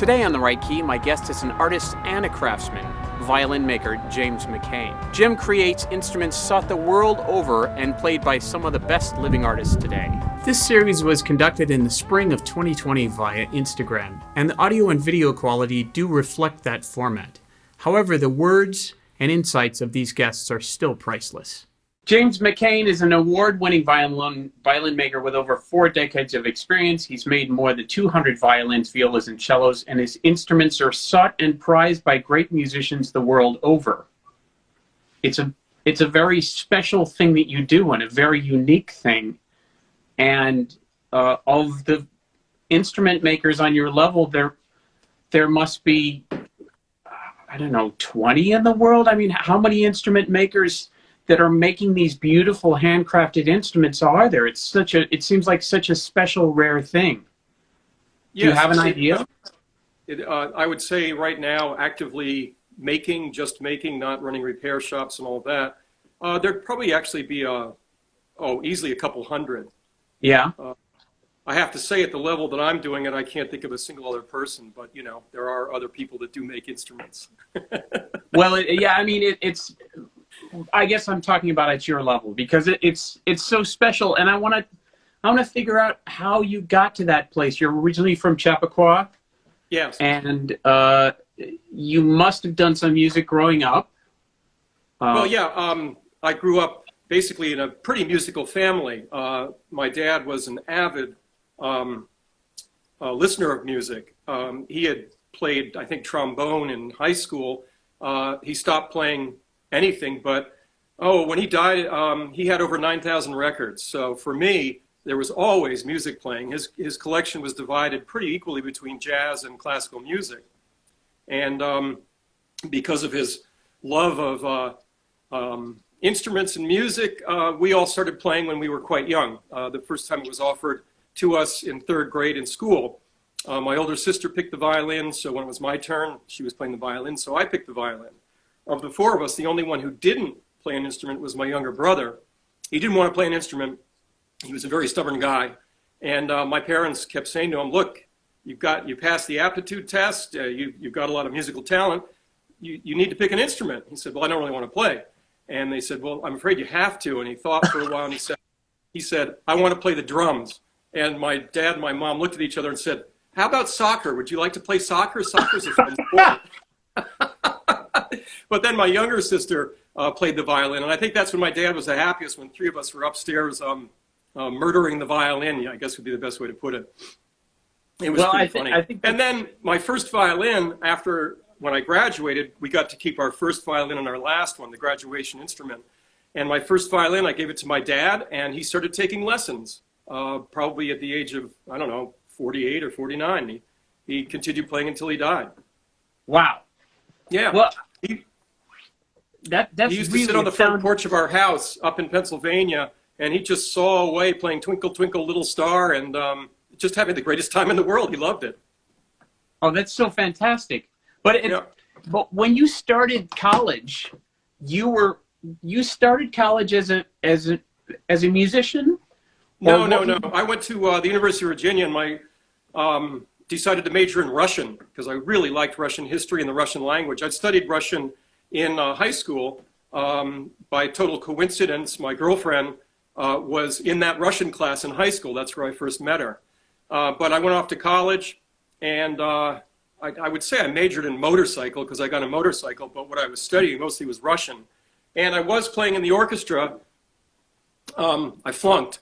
Today on The Right Key, my guest is an artist and a craftsman, violin maker James McKean. Jim creates instruments sought the world over and played by some of the best living artists today. This series was conducted in the spring of 2020 via Instagram, and the audio and video quality do reflect that format. However, the words and insights of these guests are still priceless. James McKean is an award-winning violin maker with over 4 decades of experience. He's made more than 200 violins, violas, and cellos, and his instruments are sought and prized by great musicians the world over. It's a very special thing that you do and a very unique thing. And of the instrument makers on your level, there must be, I don't know, 20 in the world? I mean, how many instrument makers that are making these beautiful handcrafted instruments are there? It seems like such a special, rare thing. Do you have an idea? I would say right now, actively making, just making, not running repair shops and all that, there'd probably actually be easily a couple hundred. Yeah. I have to say, at the level that I'm doing it, I can't think of a single other person, but you know, there are other people that do make instruments. Well, yeah, I mean, I guess I'm talking about at your level because it's so special, and I want to figure out how you got to that place. You're originally from Chappaqua. Yes. And you must have done some music growing up. Well, yeah. I grew up basically in a pretty musical family. My dad was an avid listener of music. He had played, I think, trombone in high school. He stopped playing anything, but when he died, he had over 9,000 records. So for me, there was always music playing. His collection was divided pretty equally between jazz and classical music. And because of his love of instruments and music, we all started playing when we were quite young. The first time it was offered to us in 3rd grade in school. My older sister picked the violin, so when it was my turn, she was playing the violin, so I picked the violin. Of the 4 of us, the only one who didn't play an instrument was my younger brother. He didn't want to play an instrument. He was a very stubborn guy. And my parents kept saying to him, look, you passed the aptitude test, you've got a lot of musical talent, you need to pick an instrument. He said, well, I don't really want to play. And they said, well, I'm afraid you have to. And he thought for a while, and he said, I want to play the drums. And my dad and my mom looked at each other and said, how about soccer? Would you like to play soccer? Soccer's a fun sport. But then my younger sister played the violin, and I think that's when my dad was the happiest, when 3 of us were upstairs murdering the violin, I guess would be the best way to put it. It was pretty funny. And then my first violin, when I graduated, we got to keep our first violin and our last one, the graduation instrument. And my first violin, I gave it to my dad, and he started taking lessons, probably at the age of, I don't know, 48 or 49. He continued playing until he died. Wow. Yeah. Well, he used really to sit on the front porch of our house up in Pennsylvania, and he just saw away playing Twinkle, Twinkle, Little Star, and just having the greatest time in the world. He loved it. Oh, that's so fantastic. But when you started college, you started college as a musician? No. I went to the University of Virginia, and decided to major in Russian because I really liked Russian history and the Russian language. I'd studied Russian in high school. By total coincidence, my girlfriend was in that Russian class in high school. That's where I first met her. But I went off to college, and I would say I majored in motorcycle because I got a motorcycle, but what I was studying mostly was Russian. And I was playing in the orchestra. I flunked.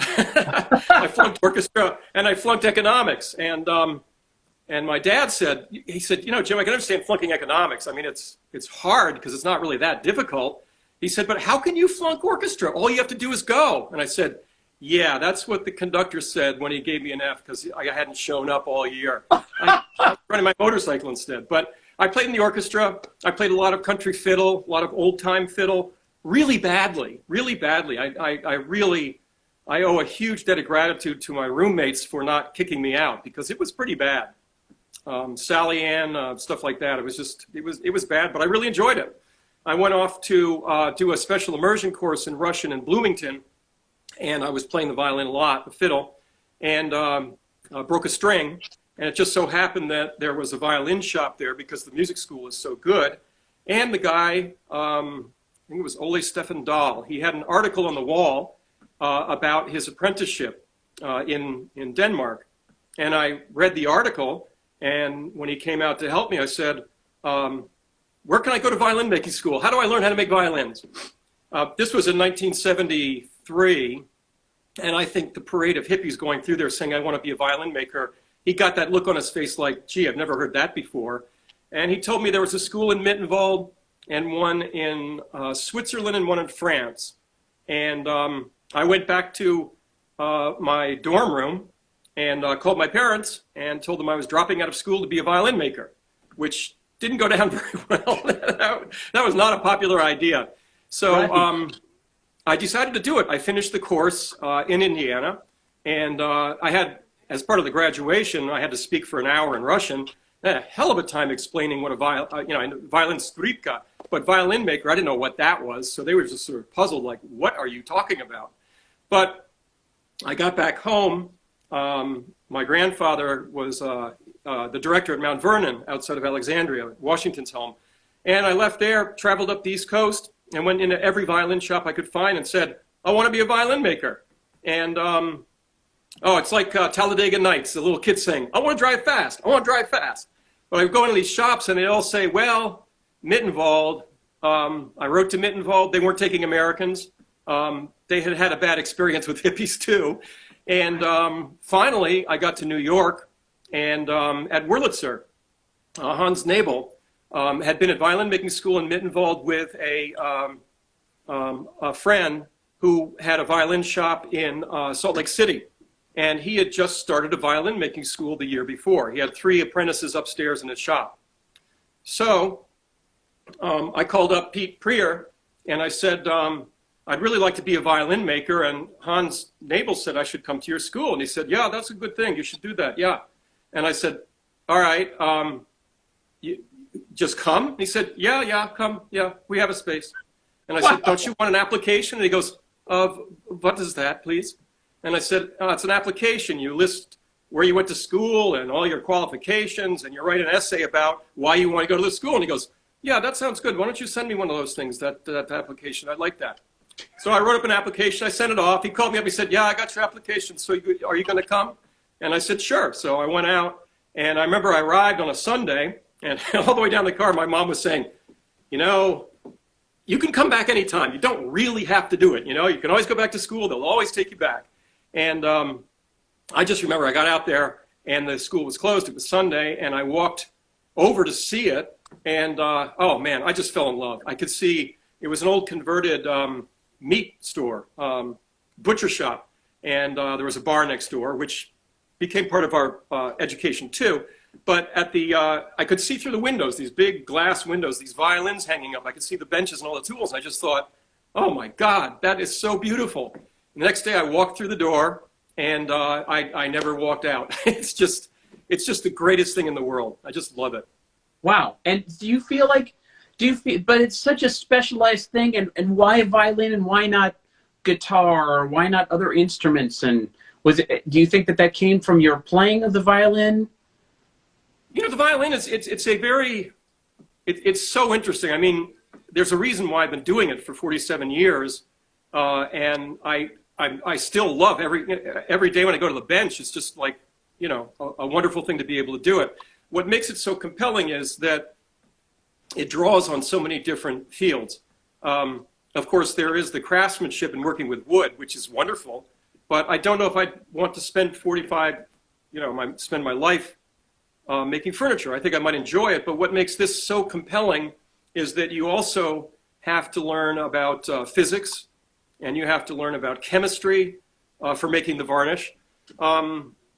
I flunked orchestra, and I flunked economics. And my dad said, you know, Jim, I can understand flunking economics. I mean, it's hard because it's not really that difficult. He said, but how can you flunk orchestra? All you have to do is go. And I said, yeah, that's what the conductor said when he gave me an F because I hadn't shown up all year. I was running my motorcycle instead. But I played in the orchestra. I played a lot of country fiddle, a lot of old-time fiddle, really badly, really badly. I owe a huge debt of gratitude to my roommates for not kicking me out because it was pretty bad. Sally Ann, stuff like that. It was bad, but I really enjoyed it. I went off to do a special immersion course in Russian in Bloomington, and I was playing the violin a lot, the fiddle, and broke a string. And it just so happened that there was a violin shop there because the music school is so good. And the guy, I think it was Ole Stefan Dahl, he had an article on the wall about his apprenticeship in Denmark. And I read the article, and when he came out to help me, I said, where can I go to violin making school? How do I learn how to make violins? This was in 1973, and I think the parade of hippies going through there saying, I want to be a violin maker, he got that look on his face like, gee, I've never heard that before. And he told me there was a school in Mittenwald and one in Switzerland and one in France. And I went back to my dorm room and called my parents and told them I was dropping out of school to be a violin maker, which didn't go down very well. That was not a popular idea. So I decided to do it. I finished the course in Indiana, and I had, as part of the graduation, I had to speak for an hour in Russian. I had a hell of a time explaining what a violin skripka, but violin maker, I didn't know what that was. So they were just sort of puzzled, like, what are you talking about? But I got back home. My grandfather was the director at Mount Vernon outside of Alexandria, Washington's home. And I left there, traveled up the East Coast, and went into every violin shop I could find and said, I want to be a violin maker. And it's like Talladega Nights, the little kid saying, I want to drive fast, I want to drive fast. But I go into these shops and they all say, well, Mittenwald, I wrote to Mittenwald, they weren't taking Americans. They had had a bad experience with hippies too. And finally, I got to New York, and at Wurlitzer, Hans Nabel had been at violin making school in Mittenwald with a friend who had a violin shop in Salt Lake City. And he had just started a violin making school the year before. He had 3 apprentices upstairs in his shop. So I called up Pete Prier, and I said, I'd really like to be a violin maker. And Hans Nabel said I should come to your school. And he said, yeah, that's a good thing. You should do that. Yeah. And I said, all right, you just come? And he said, yeah, come. Yeah, we have a space. And I said, don't you want an application? And he goes, what is that, please? And I said, it's an application. You list where you went to school and all your qualifications, and you write an essay about why you want to go to the school. And he goes, yeah, that sounds good. Why don't you send me one of those things, that application? I'd like that. So I wrote up an application. I sent it off. He called me up. He said, yeah, I got your application. So are you going to come? And I said, sure. So I went out, and I remember I arrived on a Sunday, and all the way down the car, my mom was saying, you can come back anytime. You don't really have to do it. You can always go back to school. They'll always take you back. And I just remember I got out there, and the school was closed. It was Sunday, and I walked over to see it. And, oh, man, I just fell in love. I could see it was an old converted meat store, butcher shop. And there was a bar next door, which became part of our education, too. But at the, I could see through the windows, these big glass windows, these violins hanging up. I could see the benches and all the tools. And I just thought, oh, my God, that is so beautiful. The next day I walked through the door, and I never walked out. It's just the greatest thing in the world. I just love it. Wow. And but it's such a specialized thing, and why violin and why not guitar, or why not other instruments? And do you think that came from your playing of the violin? The violin it's so interesting. I mean, there's a reason why I've been doing it for 47 years. And I still love every day when I go to the bench. It's just like, a wonderful thing to be able to do it. What makes it so compelling is that it draws on so many different fields. Of course, there is the craftsmanship in working with wood, which is wonderful, but I don't know if I'd want to spend spend my life making furniture. I think I might enjoy it, but what makes this so compelling is that you also have to learn about physics, and you have to learn about chemistry for making the varnish.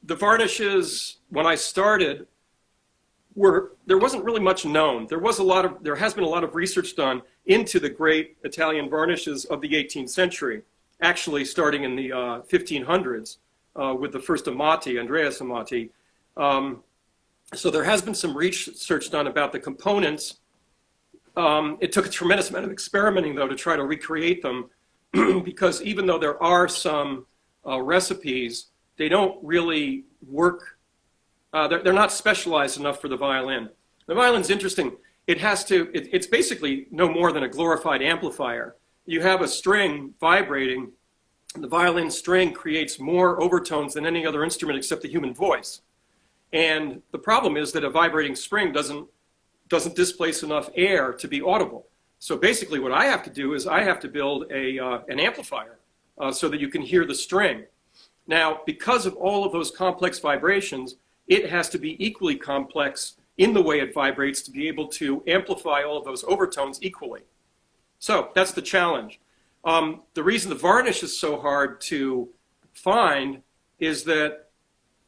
The varnishes, when I started, there wasn't really much known. There has been a lot of research done into the great Italian varnishes of the 18th century, actually starting in the 1500s with the first Amati, Andreas Amati. So there has been some research done about the components. It took a tremendous amount of experimenting, though, to try to recreate them, because even though there are some recipes, they don't really work they're not specialized enough for the violin. The violin's interesting. It's basically no more than a glorified amplifier. You have a string vibrating. The violin string creates more overtones than any other instrument except the human voice. And the problem is that a vibrating string doesn't displace enough air to be audible. So basically what I have to do is I have to build an amplifier so that you can hear the string. Now, because of all of those complex vibrations, it has to be equally complex in the way it vibrates to be able to amplify all of those overtones equally. So that's the challenge. The reason the varnish is so hard to find is that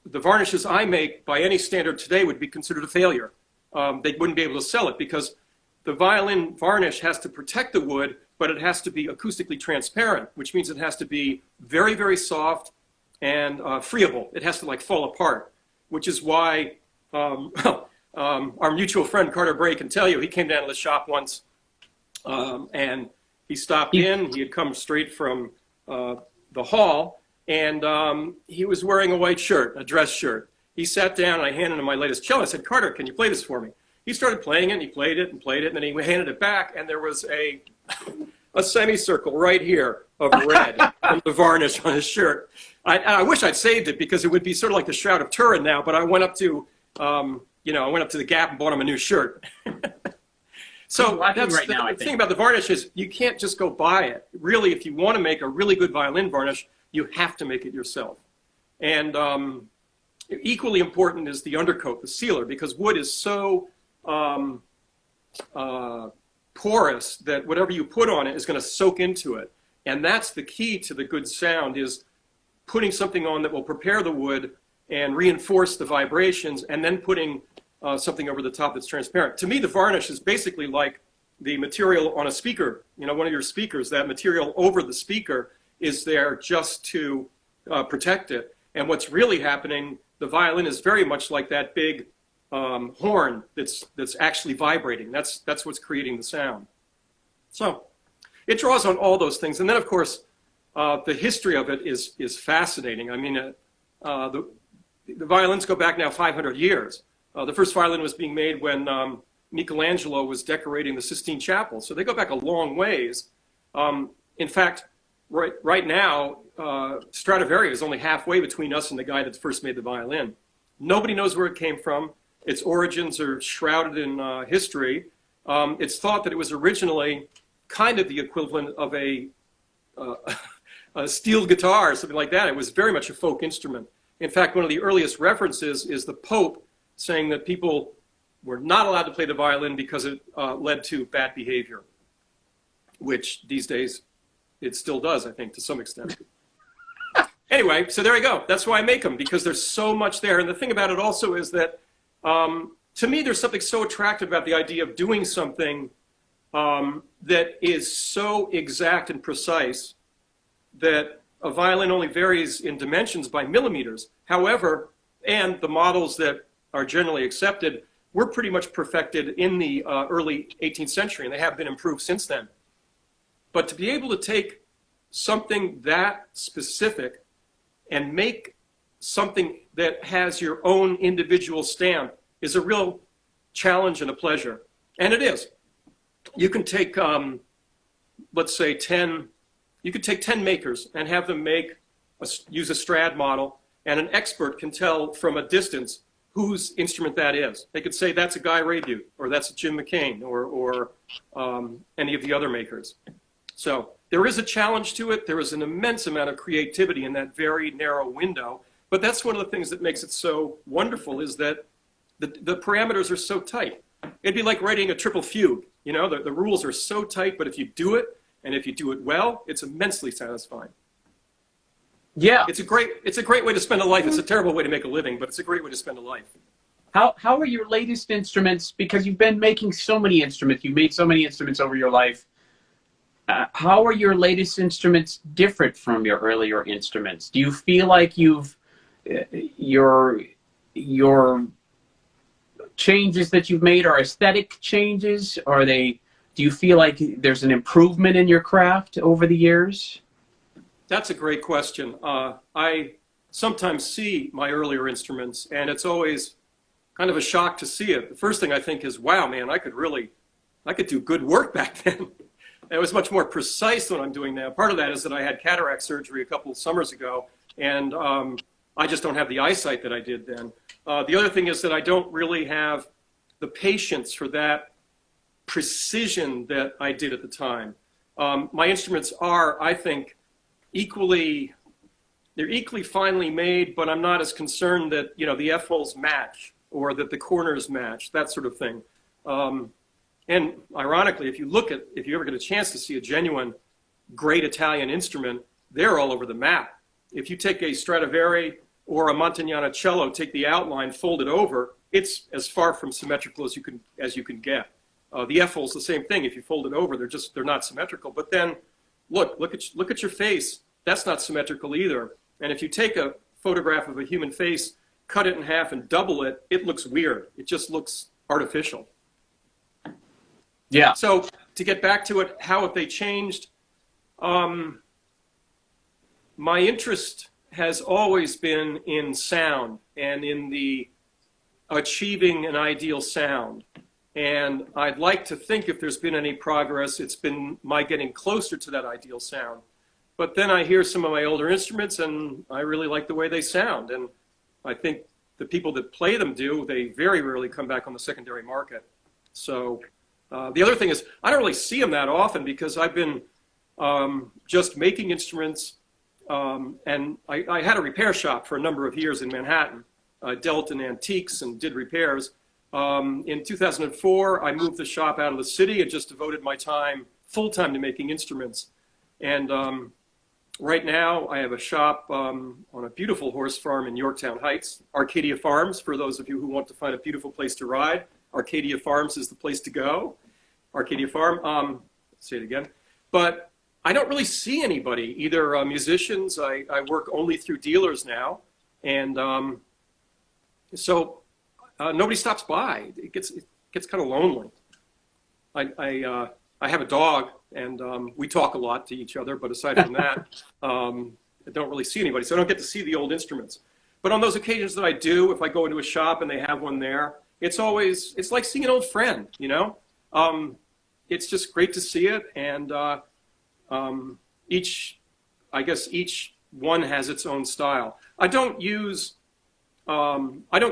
the varnishes I make by any standard today would be considered a failure. They wouldn't be able to sell it because the violin varnish has to protect the wood, but it has to be acoustically transparent, which means it has to be very, very soft and friable. It has to like fall apart, which is why our mutual friend Carter Bray can tell you, he came down to the shop once and he stopped in. He had come straight from the hall, and he was wearing a white shirt, a dress shirt. He sat down, and I handed him my latest cello. I said, Carter, can you play this for me? He started playing it, and he played it, and then he handed it back, and there was a semicircle right here of red from the varnish on his shirt. I wish I'd saved it because it would be sort of like the Shroud of Turin now, but I went up to, I went up to the Gap and bought him a new shirt. So that's right now, the thing about the varnish is you can't just go buy it. Really, if you want to make a really good violin varnish, you have to make it yourself. And equally important is the undercoat, the sealer, because wood is so porous that whatever you put on it is going to soak into it. And that's the key to the good sound, is putting something on that will prepare the wood and reinforce the vibrations, and then putting something over the top that's transparent. To me, the varnish is basically like the material on a speaker. One of your speakers, that material over the speaker is there just to protect it. And what's really happening, the violin is very much like that big horn that's actually vibrating. That's what's creating the sound. So it draws on all those things. And then, of course, the history of it is fascinating. I mean, the violins go back now 500 years. The first violin was being made when Michelangelo was decorating the Sistine Chapel. So they go back a long ways. In fact, right now, Stradivari is only halfway between us and the guy that first made the violin. Nobody knows where it came from. Its origins are shrouded in history. It's thought that it was originally kind of the equivalent of a steel guitar or something like that. It was very much a folk instrument. In fact, one of the earliest references is the Pope saying that people were not allowed to play the violin because it led to bad behavior, which these days it still does, I think, to some extent. Anyway, so there you go. That's why I make them, because there's so much there. And the thing about it also is that, to me, there's something so attractive about the idea of doing something that is so exact and precise that a violin only varies in dimensions by millimeters. However, and the models that are generally accepted were pretty much perfected in the early 18th century, and they have been improved since then. But to be able to take something that specific and make something that has your own individual stamp is a real challenge and a pleasure. And it is. You can take, let's say, 10 makers and have them use a Strad model, and an expert can tell from a distance whose instrument that is. They could say that's a Guy Rabute, or that's a Jim McKean, or any of the other makers. So there is a challenge to it. There is an immense amount of creativity in that very narrow window. But that's one of the things that makes it so wonderful, is that the parameters are so tight. It'd be like writing a triple fugue. The rules are so tight, but if you do it, and if you do it well, it's immensely satisfying. Yeah. It's a great way to spend a life. It's a terrible way to make a living, but it's a great way to spend a life. How are your latest instruments? Because you've been making so many instruments. You've made so many instruments over your life. How are your latest instruments different from your earlier instruments? Do you feel like your changes that you've made are aesthetic changes? Do you feel like there's an improvement in your craft over the years? That's a great question. I sometimes see my earlier instruments, and it's always kind of a shock to see it. The first thing I think is, wow, man, I could do good work back then. It was much more precise than what I'm doing now. Part of that is that I had cataract surgery a couple of summers ago, and I just don't have the eyesight that I did then. The other thing is that I don't really have the patience for that precision that I did at the time. My instruments are, I think, they're equally finely made, but I'm not as concerned that, you know, the F-holes match or that the corners match, that sort of thing. And ironically, if you ever get a chance to see a genuine great Italian instrument, they're all over the map. If you take a Stradivari or a Montagnana cello, take the outline, fold it over, it's as far from symmetrical as you can get. The F-hole's the same thing. If you fold it over, they're not symmetrical. But then, look at your face. That's not symmetrical either. And if you take a photograph of a human face, cut it in half and double it, it looks weird. It just looks artificial. Yeah. So to get back to it, how have they changed? My interest has always been in sound and in the achieving an ideal sound. And I'd like to think if there's been any progress, it's been my getting closer to that ideal sound. But then I hear some of my older instruments and I really like the way they sound. And I think the people that play them do, they very rarely come back on the secondary market. So the other thing is I don't really see them that often because I've been just making instruments. And I had a repair shop for a number of years in Manhattan. I dealt in antiques and did repairs. In 2004, I moved the shop out of the city and just devoted my time full-time to making instruments. And right now, I have a shop on a beautiful horse farm in Yorktown Heights, Arcadia Farms, for those of you who want to find a beautiful place to ride. Arcadia Farms is the place to go. Arcadia Farm, say it again. But I don't really see anybody, either musicians. I work only through dealers now. And so nobody stops by. It gets kind of lonely. I have a dog, and we talk a lot to each other, but aside from that, I don't really see anybody, so I don't get to see the old instruments. But on those occasions that I do, if I go into a shop and they have one there, it's like seeing an old friend, you know? It's just great to see it, and each one has its own style. I don't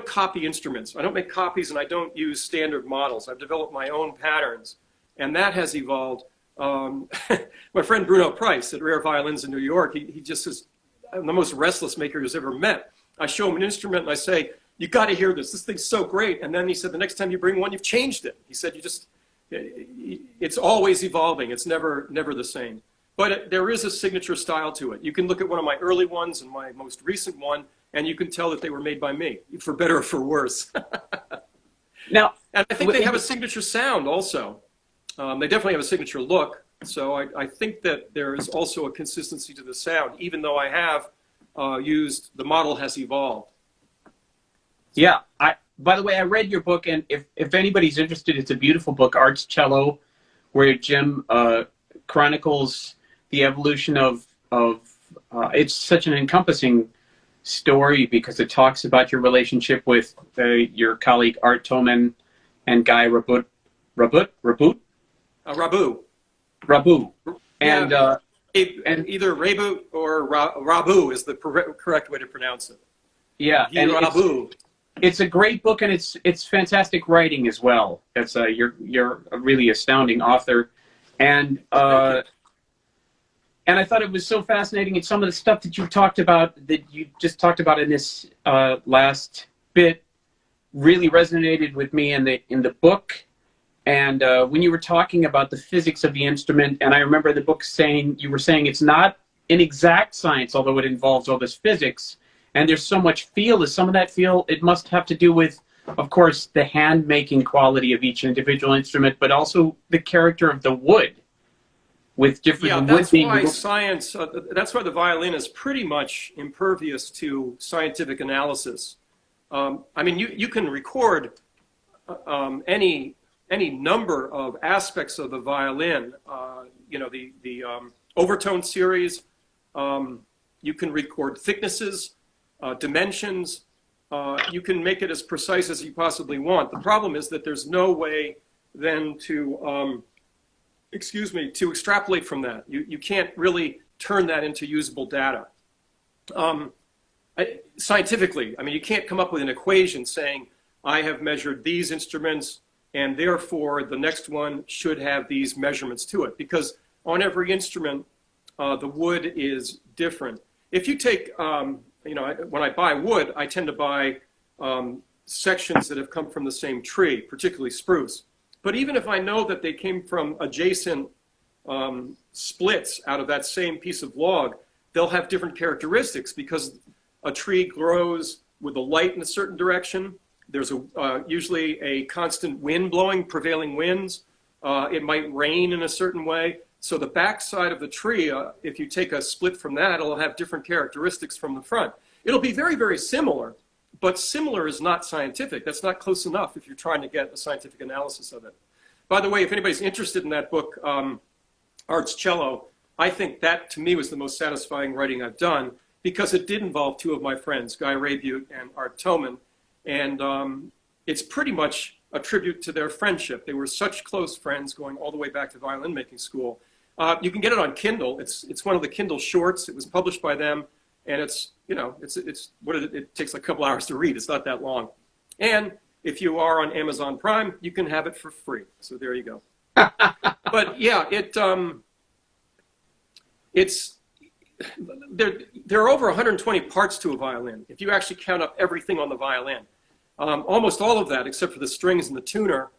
copy instruments. I don't make copies, and I don't use standard models. I've developed my own patterns. And that has evolved. My friend Bruno Price at Rare Violins in New York, he just is the most restless maker who's ever met. I show him an instrument and I say, you got to hear this. This thing's so great. And then he said, the next time you bring one, you've changed it. He said, it's always evolving. It's never the same. But there is a signature style to it. You can look at one of my early ones and my most recent one, and you can tell that they were made by me, for better or for worse. Now, and I think they have a signature sound also. They definitely have a signature look, so I think that there is also a consistency to the sound, even though I have the model has evolved. Yeah, by the way, I read your book, and if anybody's interested, it's a beautiful book, Art's Cello, where Jim chronicles the evolution of it's such an encompassing story because it talks about your relationship with your colleague Art Toman and Guy Rabut. Rabu. And, yeah, and either Reboot or Rabu is the correct way to pronounce it. Yeah, and Rabu. It's a great book, and it's fantastic writing as well. It's you're a really astounding author, and I thought it was so fascinating. And some of the stuff that you talked about, that you just talked about in this last bit, really resonated with me in the book. And when you were talking about the physics of the instrument, and I remember the book you were saying it's not an exact science, although it involves all this physics, and there's so much feel. Is some of that feel, it must have to do with, of course, the hand-making quality of each individual instrument, but also the character of the wood, with different wood being... Yeah, that's why the violin is pretty much impervious to scientific analysis. I mean, you can record any number of aspects of the violin, the overtone series. You can record thicknesses. dimensions. You can make it as precise as you possibly want. The problem is that there's no way then to, to extrapolate from that. You can't really turn that into usable data. Scientifically, I mean, you can't come up with an equation saying, I have measured these instruments and therefore the next one should have these measurements to it, because on every instrument, the wood is different. If you take, when I buy wood, I tend to buy sections that have come from the same tree, particularly spruce. But even if I know that they came from adjacent splits out of that same piece of log, they'll have different characteristics because a tree grows with the light in a certain direction. There's usually a constant wind blowing, prevailing winds. It might rain in a certain way. So the backside of the tree, if you take a split from that, it'll have different characteristics from the front. It'll be very, very similar, but similar is not scientific. That's not close enough if you're trying to get a scientific analysis of it. By the way, if anybody's interested in that book, Art's Cello, I think that to me was the most satisfying writing I've done because it did involve two of my friends, Guy Raybute and Art Toman. And it's pretty much a tribute to their friendship. They were such close friends going all the way back to violin making school. You can get it on Kindle. It's one of the Kindle shorts. It was published by them, and it takes like a couple hours to read. It's not that long. And if you are on Amazon Prime, you can have it for free. So there you go. But yeah, there are over 120 parts to a violin. If you actually count up everything on the violin, almost all of that, except for the strings and the tuner,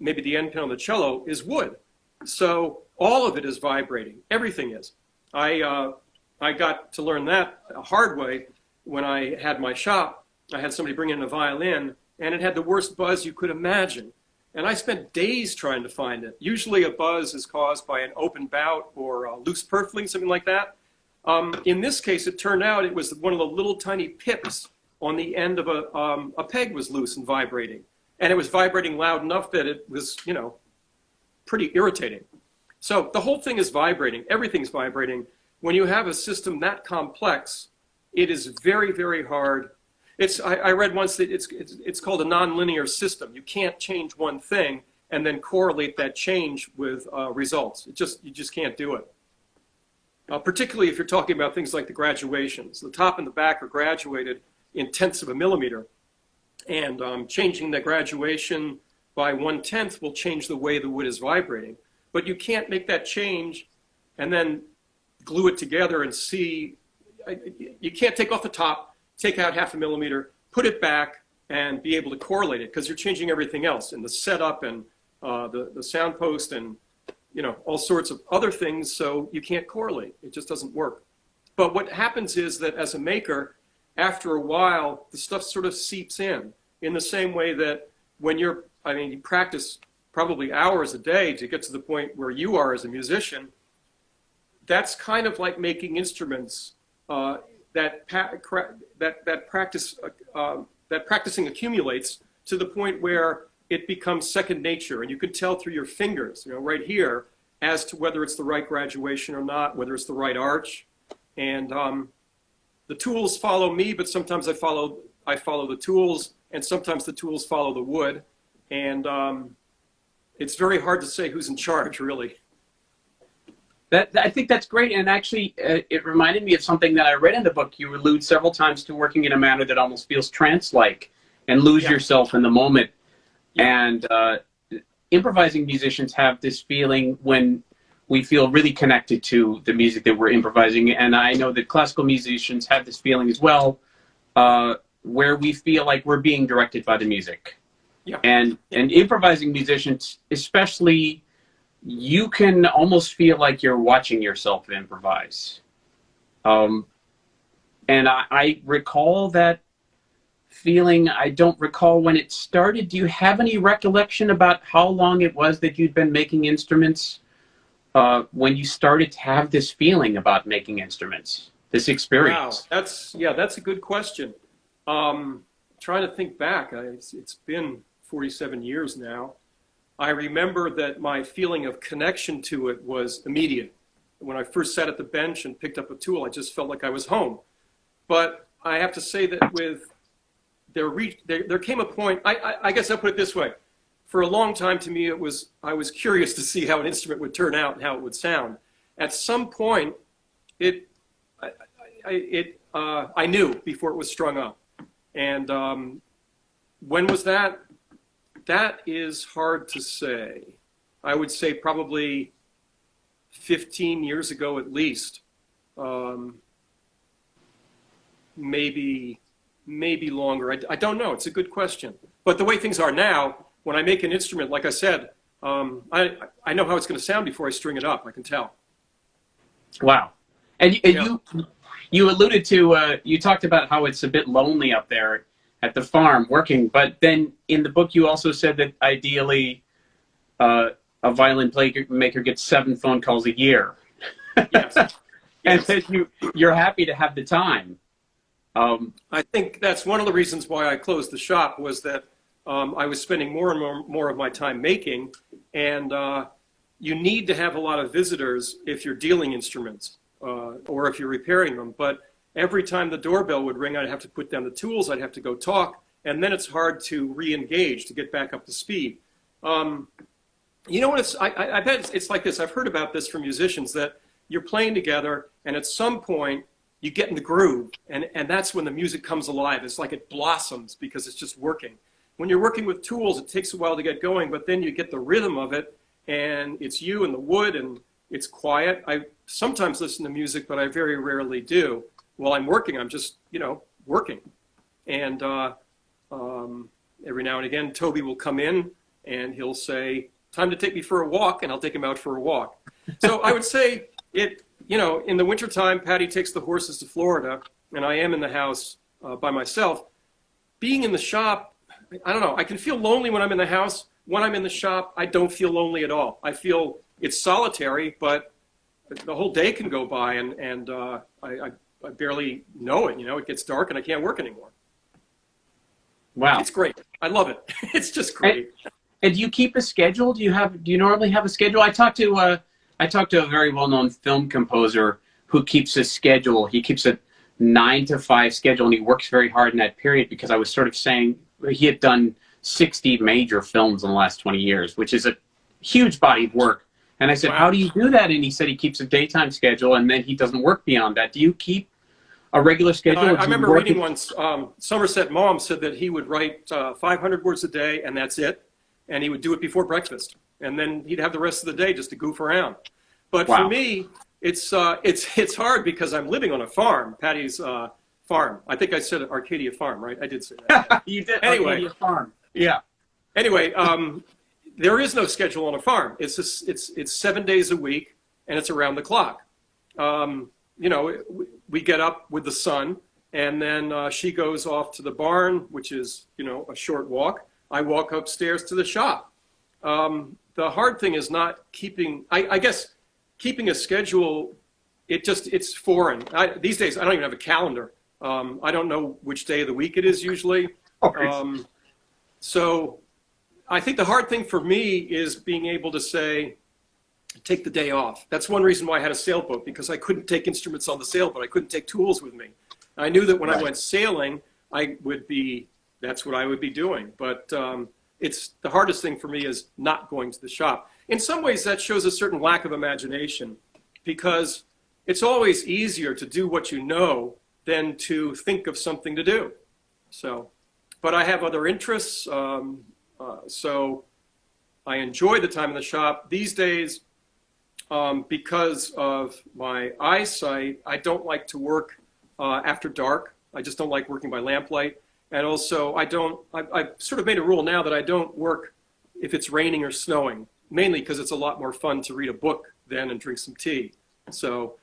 maybe the end pin on the cello, is wood. So all of it is vibrating. Everything is. I got to learn that a hard way when I had my shop. I had somebody bring in a violin, and it had the worst buzz you could imagine. And I spent days trying to find it. Usually a buzz is caused by an open bout or a loose purfling, something like that. In this case, it turned out it was one of the little tiny pips on the end of a peg was loose and vibrating. And it was vibrating loud enough that it was, pretty irritating. So the whole thing is vibrating. Everything's vibrating. When you have a system that complex, it is very, very hard. I read once that it's called a nonlinear system. You can't change one thing and then correlate that change with results. You just can't do it. Particularly if you're talking about things like the graduations. The top and the back are graduated in tenths of a millimeter. And changing the graduation by 1/10 will change the way the wood is vibrating. But you can't make that change and then glue it together and see. You can't take off the top, take out 0.5 millimeter, put it back, and be able to correlate it because you're changing everything else in the setup and the sound post and all sorts of other things, so you can't correlate. It just doesn't work. But what happens is that as a maker, after a while, the stuff sort of seeps in the same way that when you practice probably hours a day to get to the point where you are as a musician. That's kind of like making instruments that practicing accumulates to the point where it becomes second nature, and you can tell through your fingers, right here, as to whether it's the right graduation or not, whether it's the right arch. And the tools follow me, but sometimes I follow the tools, and sometimes the tools follow the wood. And it's very hard to say who's in charge, really. I think that's great, and actually, it reminded me of something that I read in the book. You allude several times to working in a manner that almost feels trance-like, and lose yourself in the moment. And improvising musicians have this feeling when we feel really connected to the music that we're improvising. And I know that classical musicians have this feeling as well, where we feel like we're being directed by the music. Yeah. And improvising musicians, especially, you can almost feel like you're watching yourself improvise. And I recall that feeling. I don't recall when it started. Do you have any recollection about how long it was that you'd been making instruments when you started to have this feeling about making instruments, this experience? Wow, that's a good question. Trying to think back, it's been 47 years now. I remember that my feeling of connection to it was immediate. When I first sat at the bench and picked up a tool, I just felt like I was home. But I have to say that with there came a point, I guess I'll put it this way. For a long time, to me, I was curious to see how an instrument would turn out and how it would sound. At some point, I knew before it was strung up. And when was that? That is hard to say. I would say probably 15 years ago at least. Maybe longer. I don't know. It's a good question. But the way things are now, when I make an instrument, like I said, I know how it's going to sound before I string it up. I can tell. Wow. And you alluded to, you talked about how it's a bit lonely up there at the farm working, but then in the book you also said that ideally a violin maker gets 7 phone calls a year. Yes. And that you're happy to have the time. I think that's one of the reasons why I closed the shop, was that I was spending more and more of my time making, and you need to have a lot of visitors if you're dealing instruments or if you're repairing them. But every time the doorbell would ring, I'd have to put down the tools, I'd have to go talk, and then it's hard to re-engage, to get back up to speed. You know what, I bet it's like this. I've heard about this from musicians, that you're playing together, and at some point, you get in the groove, and that's when the music comes alive. It's like it blossoms because it's just working. When you're working with tools, it takes a while to get going, but then you get the rhythm of it, and it's you and the wood, and it's quiet. I sometimes listen to music, but I very rarely do. While I'm working, I'm just, working. And every now and again, Toby will come in, and he'll say, "Time to take me for a walk," and I'll take him out for a walk. So I would say in the wintertime, Patty takes the horses to Florida, and I am in the house by myself. Being in the shop, I don't know, I can feel lonely when I'm in the house. When I'm in the shop, I don't feel lonely at all. I feel it's solitary, but the whole day can go by, and I barely know it. It gets dark, and I can't work anymore. Wow. It's great. I love it. It's just great. And do you keep a schedule? Do you normally have a schedule? I talked to a very well-known film composer who keeps a schedule. He keeps a 9 to 5 schedule, and he works very hard in that period, because I was sort of saying he had done 60 major films in the last 20 years, which is a huge body of work. And I said, "How do you do that?" And he said he keeps a daytime schedule, and then he doesn't work beyond that. Do you keep a regular schedule? I remember reading once, Somerset Maugham said that he would write 500 words a day, and that's it. And he would do it before breakfast. And then he'd have the rest of the day just to goof around. But for me, it's hard because I'm living on a farm, Patty's farm. I think I said Arcadia Farm, right? I did say that. You did. Anyway, Arcadia Farm. Yeah. Anyway, there is no schedule on a farm. It's 7 days a week, and it's around the clock. We get up with the sun, and then she goes off to the barn, which is a short walk. I walk upstairs to the shop. The hard thing is not keeping, I guess, keeping a schedule. It's foreign. These days, I don't even have a calendar. I don't know which day of the week it is usually. So I think the hard thing for me is being able to say, take the day off. That's one reason why I had a sailboat, because I couldn't take instruments on the sailboat. I couldn't take tools with me. I knew that when I went sailing, that's what I would be doing. But it's the hardest thing for me is not going to the shop. In some ways, that shows a certain lack of imagination, because it's always easier to do what you know than to think of something to do. So, but I have other interests, so I enjoy the time in the shop. These days, because of my eyesight, I don't like to work after dark. I just don't like working by lamplight. And also, I've sort of made a rule now that I don't work if it's raining or snowing, mainly because it's a lot more fun to read a book then and drink some tea. So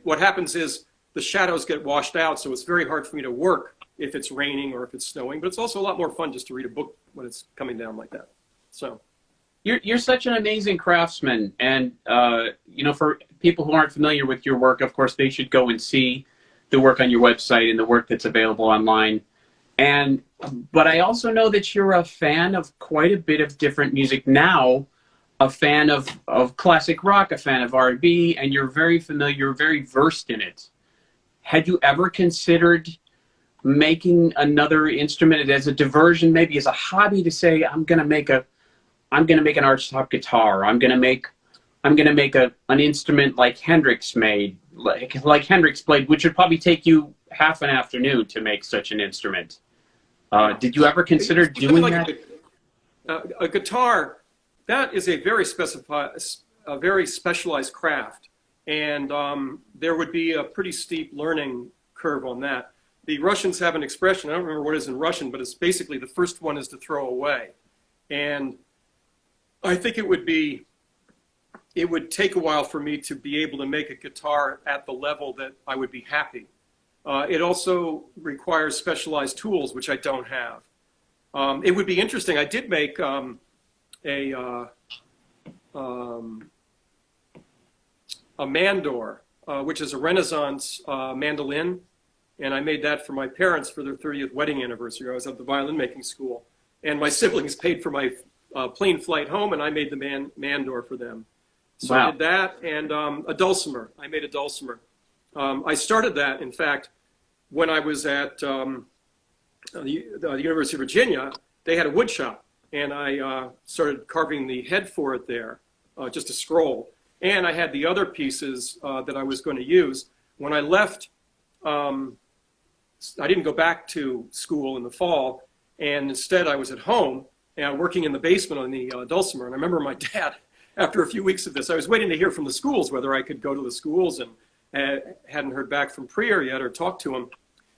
what happens is the shadows get washed out, so it's very hard for me to work if it's raining or if it's snowing, but it's also a lot more fun just to read a book when it's coming down like that. So you're such an amazing craftsman, and for people who aren't familiar with your work, of course, they should go and see the work on your website and the work that's available online. But I also know that you're a fan of quite a bit of different music now, a fan of classic rock, a fan of R&B, and you're very familiar, you're very versed in it. Had you ever considered making another instrument as a diversion, maybe as a hobby, to say, I'm going to make an archtop guitar. I'm going to make an instrument like Hendrix made, like Hendrix played, which would probably take you half an afternoon to make such an instrument. Did you ever consider doing that? A guitar, that is a very specialized craft, and there would be a pretty steep learning curve on that. The Russians have an expression, I don't remember what it is in Russian, but it's basically the first one is to throw away. And I think it would take a while for me to be able to make a guitar at the level that I would be happy. It also requires specialized tools, which I don't have. It would be interesting. I did make a mandor, which is a Renaissance mandolin, and I made that for my parents for their 30th wedding anniversary. I was at the violin making school, and my siblings paid for my plane flight home, and I made the mandor for them. So wow. I did that, and a dulcimer. I made a dulcimer. I started that, in fact, when I was at the University of Virginia. They had a wood shop, and I started carving the head for it there, just a scroll. And I had the other pieces that I was going to use. When I left, I didn't go back to school in the fall, and instead I was at home and working in the basement on the dulcimer. And I remember my dad, after a few weeks of this, I was waiting to hear from the schools whether I could go to the schools, and hadn't heard back from Prior yet or talked to him.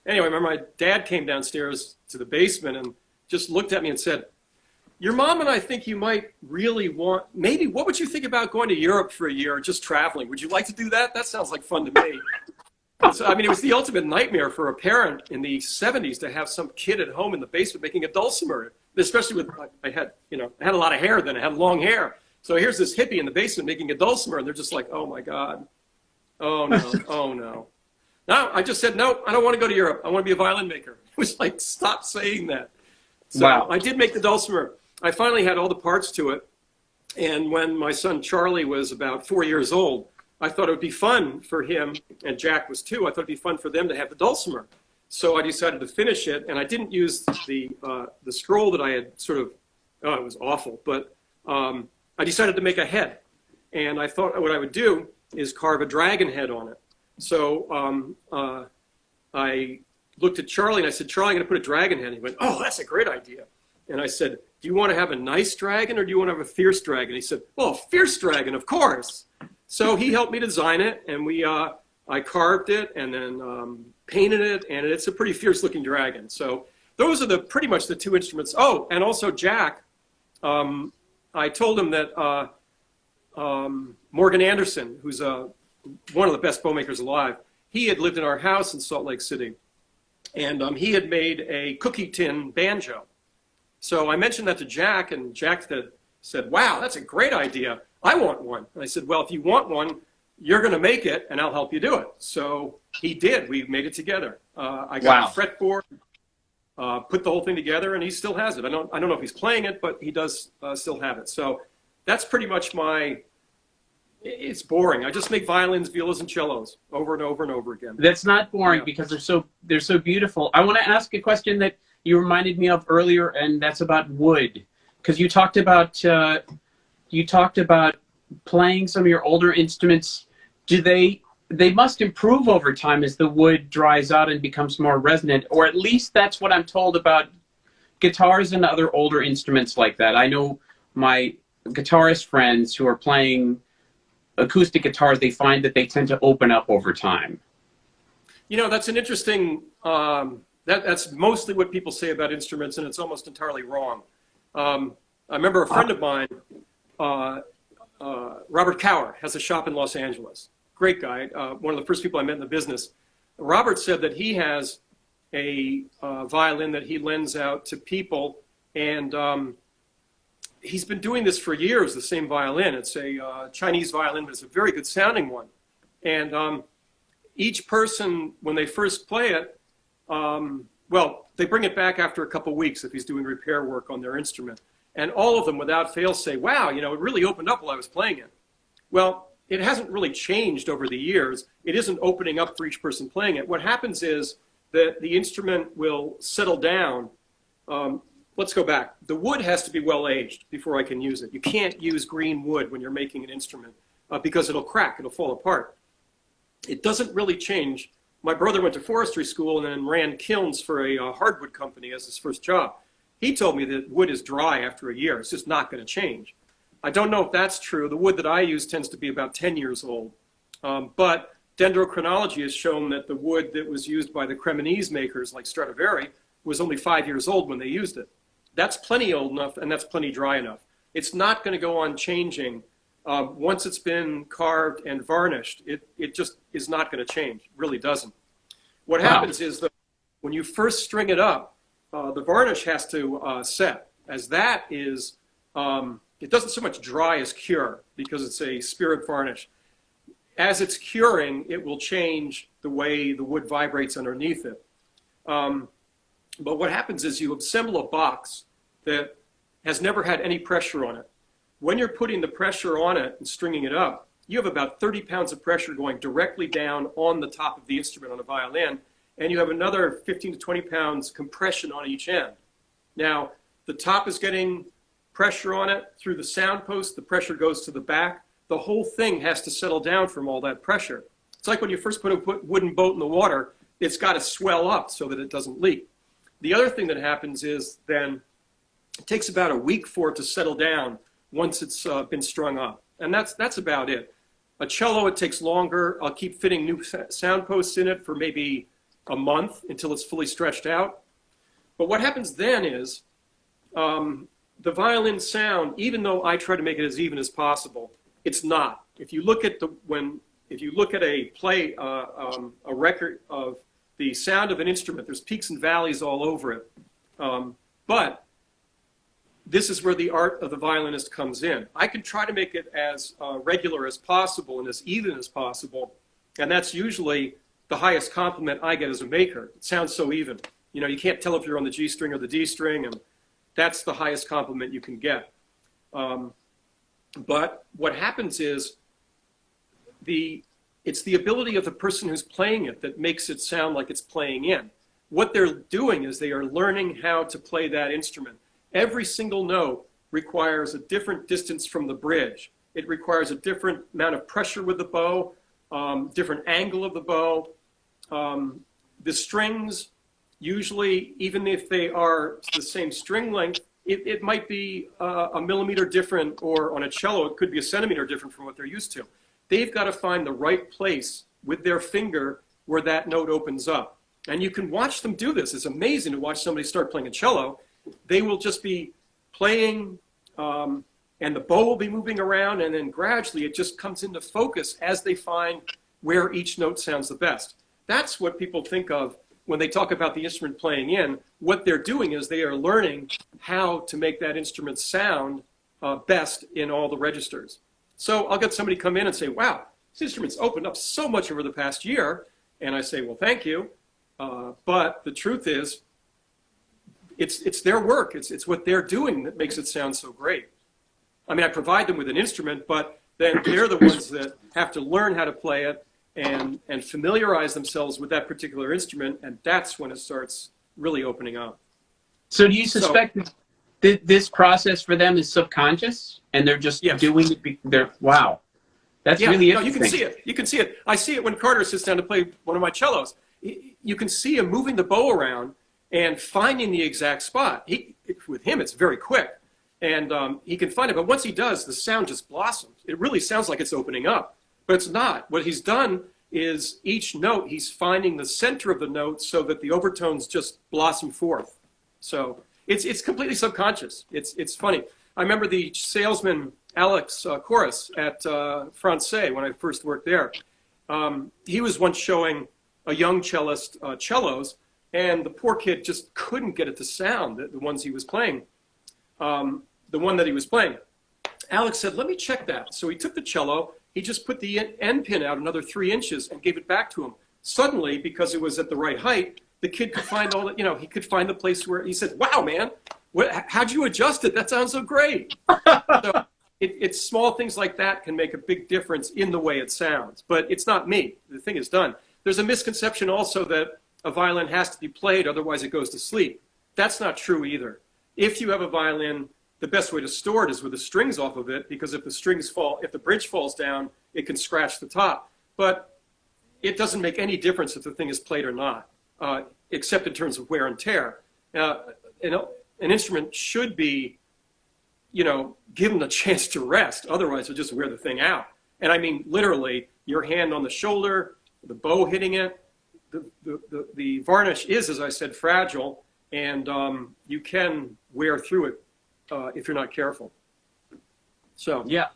Anyway, I remember my dad came downstairs to the basement and just looked at me and said, "Your mom and I think you might really want, maybe, what would you think about going to Europe for a year or just traveling? Would you like to do that? That sounds like fun to me." So, I mean, it was the ultimate nightmare for a parent in the 70s to have some kid at home in the basement making a dulcimer, especially with, I had a lot of hair then, I had long hair. So here's this hippie in the basement making a dulcimer, and they're just like, oh my God, oh no, oh no. No, I just said, no, I don't want to go to Europe. I want to be a violin maker. It was like, stop saying that. So wow. I did make the dulcimer. I finally had all the parts to it. And when my son Charlie was about 4 years old, I thought it would be fun for him, and Jack was too, I thought it'd be fun for them to have the dulcimer. So I decided to finish it, and I didn't use the scroll that I had sort of, oh, it was awful, but I decided to make a head. And I thought what I would do is carve a dragon head on it. So I looked at Charlie and I said, "Charlie, I'm going to put a dragon head." And he went, "Oh, that's a great idea." And I said, "Do you want to have a nice dragon or do you want to have a fierce dragon?" He said, "Well, a fierce dragon, of course." So he helped me design it, and I carved it and then painted it, and it's a pretty fierce looking dragon. So those are pretty much the two instruments. Oh, and also Jack, I told him that Morgan Anderson, who's one of the best bow makers alive, he had lived in our house in Salt Lake City, and he had made a cookie tin banjo. So I mentioned that to Jack, and Jack said, "Wow, that's a great idea. I want one." And I said, "Well, if you want one, you're going to make it, and I'll help you do it." So he did. We made it together. I got a fretboard, put the whole thing together, and he still has it. I don't know if he's playing it, but he does still have it. So that's pretty much it's boring. I just make violins, violas, and cellos over and over and over again. That's not boring because they're so beautiful. I want to ask a question that you reminded me of earlier, and that's about wood, because you talked about playing some of your older instruments. They must improve over time as the wood dries out and becomes more resonant, or at least that's what I'm told about guitars and other older instruments like that. I know my guitarist friends who are playing acoustic guitars, they find that they tend to open up over time. That's an interesting, that's mostly what people say about instruments, and it's almost entirely wrong. I remember a friend of mine, Robert Cower, has a shop in Los Angeles. Great guy, one of the first people I met in the business. Robert said that he has a violin that he lends out to people, and he's been doing this for years, the same violin. It's a Chinese violin, but it's a very good sounding one. And each person, when they first play it, they bring it back after a couple weeks if he's doing repair work on their instrument. And all of them, without fail, say, "Wow, it really opened up while I was playing it." Well, it hasn't really changed over the years. It isn't opening up for each person playing it. What happens is that the instrument will settle down. Let's go back. The wood has to be well aged before I can use it. You can't use green wood when you're making an instrument because it'll crack, it'll fall apart. It doesn't really change. My brother went to forestry school and then ran kilns for a hardwood company as his first job. He told me that wood is dry after a year. It's just not going to change. I don't know if that's true. The wood that I use tends to be about 10 years old. But dendrochronology has shown that the wood that was used by the Cremonese makers like Stradivari was only 5 years old when they used it. That's plenty old enough and that's plenty dry enough. It's not going to go on changing. Once it's been carved and varnished, it just is not going to change. It really doesn't. What happens is that when you first string it up, the varnish has to set. As that is, it doesn't so much dry as cure because it's a spirit varnish. As it's curing, it will change the way the wood vibrates underneath it. But what happens is you assemble a box that has never had any pressure on it. When you're putting the pressure on it and stringing it up, you have about 30 pounds of pressure going directly down on the top of the instrument on a violin, and you have another 15 to 20 pounds compression on each end. Now, the top is getting pressure on it through the sound post, the pressure goes to the back. The whole thing has to settle down from all that pressure. It's like when you first put a wooden boat in the water, it's got to swell up so that it doesn't leak. The other thing that happens is then it takes about a week for it to settle down once it's been strung up. And that's about it. A cello, it takes longer. I'll keep fitting new sound posts in it for maybe a month until it's fully stretched out. But what happens then is the violin sound, even though I try to make it as even as possible, it's not. If you look at a record of the sound of an instrument, there's peaks and valleys all over it. But this is where the art of the violinist comes in. I can try to make it as regular as possible and as even as possible, and that's usually the highest compliment I get as a maker. It sounds so even. You know, you can't tell if you're on the G string or the D string, and that's the highest compliment you can get. But what happens is it's the ability of the person who's playing it that makes it sound like it's playing in. What they're doing is they are learning how to play that instrument. Every single note requires a different distance from the bridge. It requires a different amount of pressure with the bow, different angle of the bow. The strings, usually, even if they are the same string length, it might be a millimeter different, or on a cello, it could be a centimeter different from what they're used to. They've got to find the right place with their finger where that note opens up. And you can watch them do this. It's amazing to watch somebody start playing a cello. They will just be playing, and the bow will be moving around, and then gradually it just comes into focus as they find where each note sounds the best. That's what people think of when they talk about the instrument playing in. What they're doing is they are learning how to make that instrument sound best in all the registers. So I'll get somebody come in and say, wow, this instrument's opened up so much over the past year. And I say, well, thank you. But the truth is, it's their work. It's what they're doing that makes it sound so great. I mean, I provide them with an instrument, but then they're the ones that have to learn how to play it and familiarize themselves with that particular instrument, and that's when it starts really opening up. So do you suspect that this process for them is subconscious, and they're just doing it? Wow. That's really interesting. No, you can see it. You can see it. I see it when Carter sits down to play one of my cellos. You can see him moving the bow around and finding the exact spot. With him, it's very quick. And he can find it. But once he does, the sound just blossoms. It really sounds like it's opening up. But it's not. What he's done is each note, he's finding the center of the note so that the overtones just blossom forth. So it's completely subconscious. It's funny. I remember the salesman, Alex Corus, at Francais when I first worked there. He was once showing a young cellist cellos, and the poor kid just couldn't get it to sound, the ones he was playing. The one that he was playing. Alex said, let me check that. So he took the cello, he just put the end pin out another 3 inches and gave it back to him. Suddenly, because it was at the right height, the kid could find all that, he could find the place where he said, wow, man, how'd you adjust it? That sounds so great. So it's small things like that can make a big difference in the way it sounds, but it's not me. The thing is done. There's a misconception also that a violin has to be played, otherwise it goes to sleep. That's not true either. If you have a violin, the best way to store it is with the strings off of it, because if the bridge falls down, it can scratch the top. But it doesn't make any difference if the thing is played or not, except in terms of wear and tear. An instrument should be, given a chance to rest. Otherwise, it'll just wear the thing out. And I mean, literally, your hand on the shoulder, the bow hitting it. The varnish is, as I said, fragile, and you can wear through it if you're not careful. So yeah.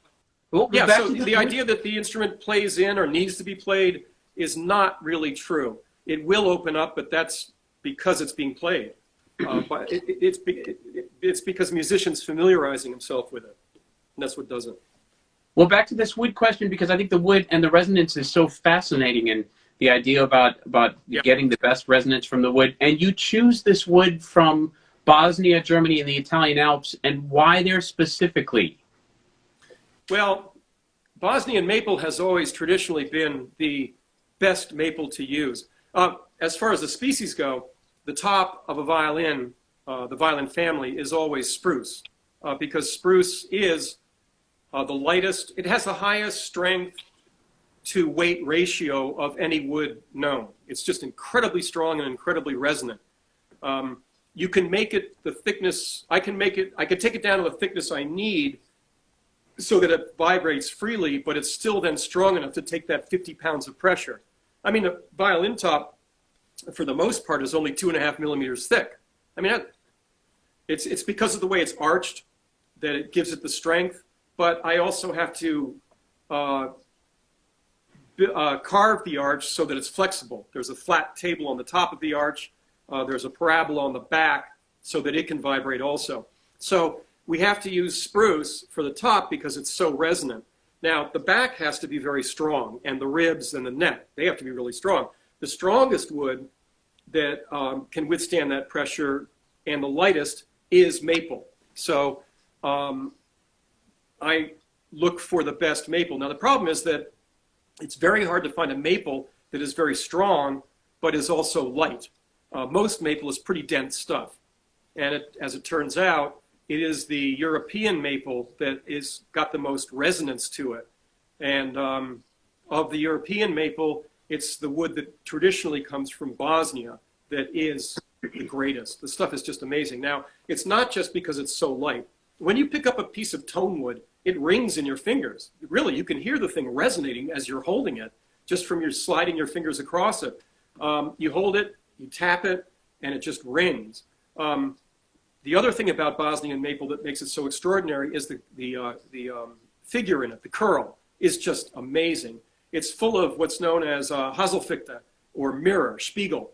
Well, yeah. So the idea that the instrument plays in or needs to be played is not really true. It will open up, but that's because it's being played. But it's because musicians familiarizing himself with it, and that's what does it. Well, back to this wood question, because I think the wood and the resonance is so fascinating, and the idea about getting the best resonance from the wood. And you choose this wood from Bosnia, Germany, and the Italian Alps, and why there specifically? Well, Bosnian maple has always traditionally been the best maple to use. As far as the species go, the top of a violin, the violin family, is always spruce, because spruce is the lightest. It has the highest strength to weight ratio of any wood known. It's just incredibly strong and incredibly resonant. You can make it the thickness, I can take it down to the thickness I need so that it vibrates freely, but it's still then strong enough to take that 50 pounds of pressure. I mean, a violin top, for the most part, is only 2.5 millimeters thick. I mean, it's because of the way it's arched that it gives it the strength, but I also have to carve the arch so that it's flexible. There's a flat table on the top of the arch. There's a parabola on the back so that it can vibrate also. So we have to use spruce for the top because it's so resonant. Now, the back has to be very strong, and the ribs and the neck, they have to be really strong. The strongest wood that can withstand that pressure and the lightest is maple. So I look for the best maple. Now, the problem is that it's very hard to find a maple that is very strong but is also light. Most maple is pretty dense stuff. And as it turns out, it is the European maple that is got the most resonance to it. And of the European maple, it's the wood that traditionally comes from Bosnia that is the greatest. The stuff is just amazing. Now, it's not just because it's so light. When you pick up a piece of tone wood, it rings in your fingers. Really, you can hear the thing resonating as you're holding it, just from your sliding your fingers across it. You hold it, you tap it, and it just rings. The other thing about Bosnian maple that makes it so extraordinary is the figure in it, the curl, is just amazing. It's full of what's known as Haselfichte, or mirror, Spiegel.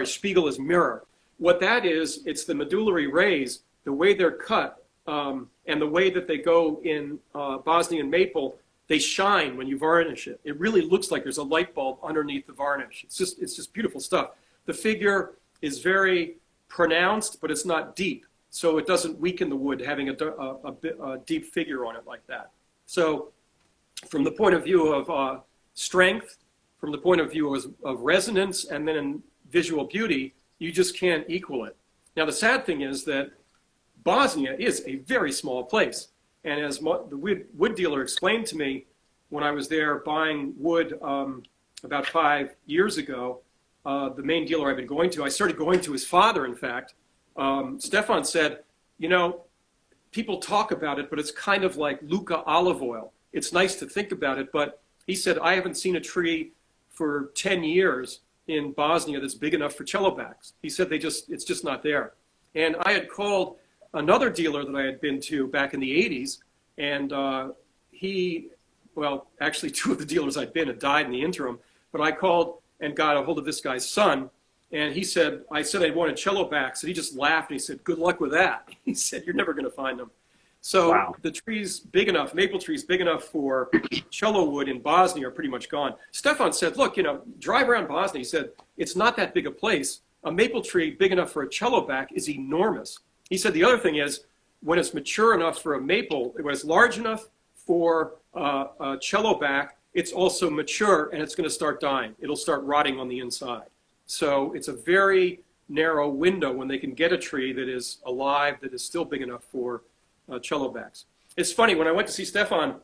Spiegel is mirror. What that is, it's the medullary rays, the way they're cut, and the way that they go in Bosnian maple, they shine when you varnish it. It really looks like there's a light bulb underneath the varnish. It's just beautiful stuff. The figure is very pronounced, but it's not deep. So it doesn't weaken the wood having a deep figure on it like that. So from the point of view of strength, from the point of view of resonance, and then in visual beauty, you just can't equal it. Now, the sad thing is that Bosnia is a very small place. And as the wood dealer explained to me when I was there buying wood about 5 years ago, the main dealer I've been going to, I started going to his father, in fact. Stefan said, people talk about it, but it's kind of like Lucca olive oil. It's nice to think about it, but he said, I haven't seen a tree for 10 years in Bosnia that's big enough for cello backs. He said it's just not there. And I had called another dealer that I had been to back in the 80s, and actually 2 of the dealers I'd been had died in the interim, but I called and got a hold of this guy's son, and I said I wanted cello backs, and he just laughed, and he said, good luck with that. He said, you're never going to find them. So wow. The trees big enough, maple trees big enough for cello wood in Bosnia are pretty much gone. Stefan said, look, drive around Bosnia. He said, it's not that big a place. A maple tree big enough for a cello back is enormous. He said the other thing is, when it's mature enough for a maple, when it's large enough for a cello back, it's also mature and it's going to start dying. It'll start rotting on the inside. So it's a very narrow window when they can get a tree that is alive, that is still big enough for cello backs. It's funny, when I went to see Stefan,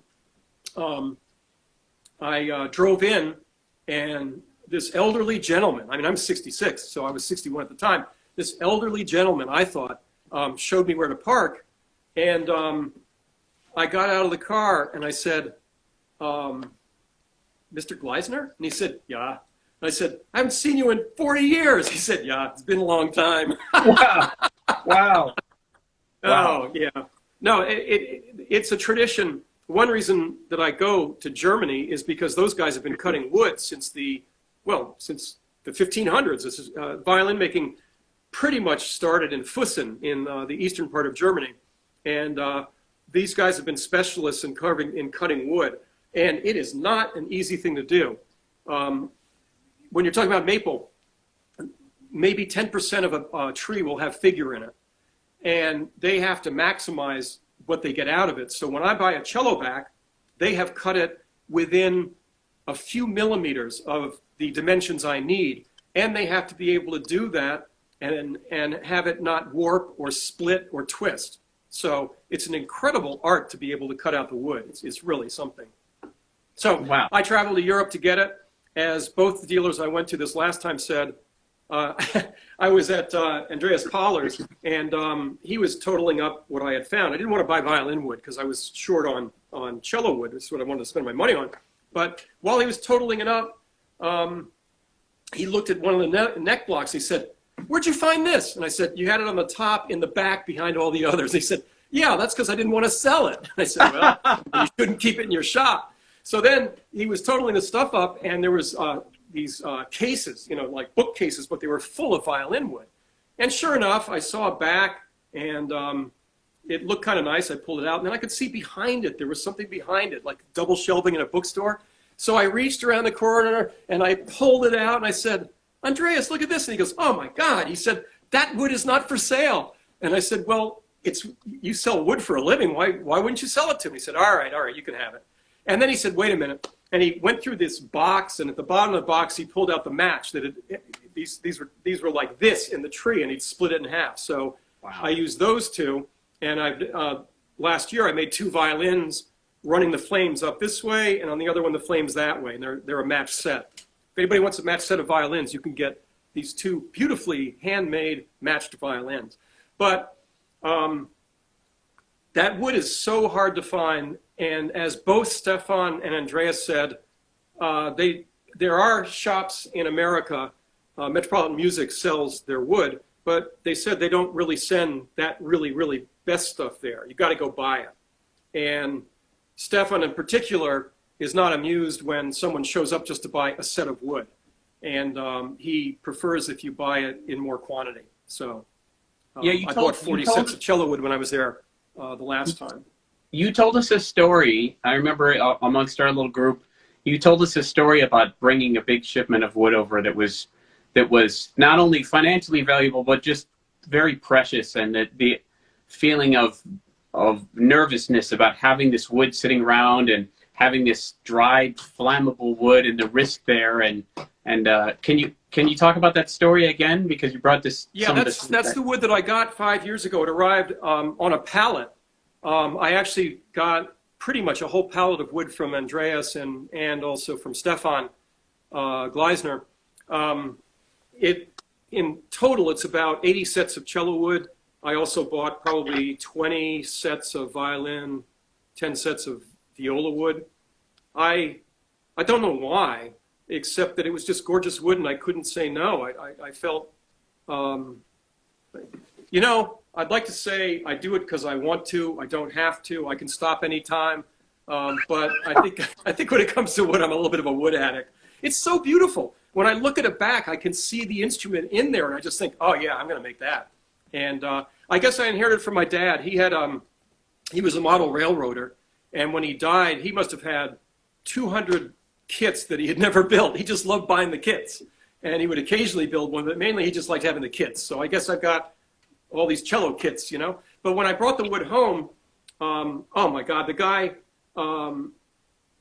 I drove in, and this elderly gentleman, I mean, I'm 66, so I was 61 at the time. This elderly gentleman, I thought, showed me where to park. And I got out of the car and I said, Mr. Gleisner? And he said, yeah. And I said, I haven't seen you in 40 years. He said, yeah, it's been a long time. Wow. Wow. Oh, yeah. No, it's a tradition. One reason that I go to Germany is because those guys have been cutting wood since the 1500s. This is violin making pretty much started in Füssen in the eastern part of Germany. And these guys have been specialists in cutting wood. And it is not an easy thing to do. When you're talking about maple, maybe 10% of a tree will have figure in it. And they have to maximize what they get out of it. So when I buy a cello back, they have cut it within a few millimeters of the dimensions I need. And they have to be able to do that and have it not warp or split or twist. So it's an incredible art to be able to cut out the wood. It's really something. So wow. I traveled to Europe to get it. As both the dealers I went to this last time said, I was at Andreas Poller's, and he was totaling up what I had found. I didn't want to buy violin wood because I was short on cello wood. This is what I wanted to spend my money on. But while he was totaling it up, he looked at one of the neck blocks. He said, "Where'd you find this?" And I said, "You had it on the top, in the back, behind all the others." He said, "Yeah, that's because I didn't want to sell it." I said, "Well, you shouldn't keep it in your shop." So then he was totaling the stuff up, and there was these cases, like bookcases, but they were full of violin wood. And sure enough, I saw a back, and it looked kind of nice. I pulled it out, and then I could see behind it, there was something behind it, like double shelving in a bookstore. So I reached around the corner, and I pulled it out, and I said, "Andreas, look at this." And he goes, "Oh, my God." He said, "That wood is not for sale." And I said, "Well, you sell wood for a living. Why wouldn't you sell it to me?" He said, all right, you can have it." And then he said, "Wait a minute." And he went through this box, and at the bottom of the box, he pulled out the match. These were like this in the tree, and he'd split it in half. So wow. I used those two, and last year I made 2 violins running the flames up this way, and on the other one the flames that way, and they're a matched set. If anybody wants a matched set of violins, you can get these 2 beautifully handmade matched violins. But that wood is so hard to find. And as both Stefan and Andreas said, there are shops in America, Metropolitan Music sells their wood, but they said they don't really send that really, really best stuff there. You've got to go buy it. And Stefan in particular is not amused when someone shows up just to buy a set of wood. And he prefers if you buy it in more quantity. So I bought 40 sets of cello wood when I was there the last time. You told us a story, I remember amongst our little group, you told us a story about bringing a big shipment of wood over that was not only financially valuable, but just very precious, and that the feeling of nervousness about having this wood sitting around and having this dried, flammable wood and the risk there. And can you talk about that story again? Because you brought this. Yeah, that's the wood that I got 5 years ago. It arrived on a pallet. I actually got pretty much a whole pallet of wood from Andreas and also from Stefan Gleisner. In total, it's about 80 sets of cello wood. I also bought probably 20 sets of violin, 10 sets of viola wood. I don't know why, except that it was just gorgeous wood and I couldn't say no. I felt, I'd like to say I do it because I want to. I don't have to. I can stop anytime. But I think when it comes to wood, I'm a little bit of a wood addict. It's so beautiful. When I look at it back, I can see the instrument in there, and I just think, oh yeah, I'm going to make that. And I guess I inherited from my dad. He was a model railroader, and when he died, he must have had 200 kits that he had never built. He just loved buying the kits, and he would occasionally build one, but mainly he just liked having the kits. So I guess I've got all these cello kits, But when I brought the wood home, oh my God, the guy,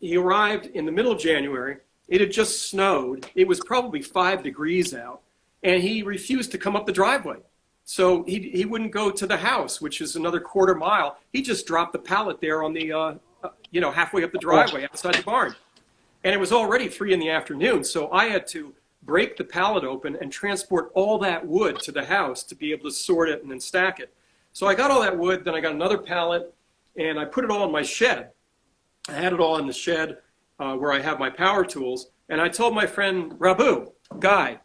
he arrived in the middle of January. It had just snowed. It was probably 5 degrees out, and he refused to come up the driveway. So he wouldn't go to the house, which is another quarter mile. He just dropped the pallet there on the, halfway up the driveway outside the barn. And it was already 3 in the afternoon, so I had to break the pallet open and transport all that wood to the house to be able to sort it and then stack it. So I got all that wood, then I got another pallet, and I put it all in my shed. I had it all in the shed where I have my power tools, and I told my friend Rabu, Guy,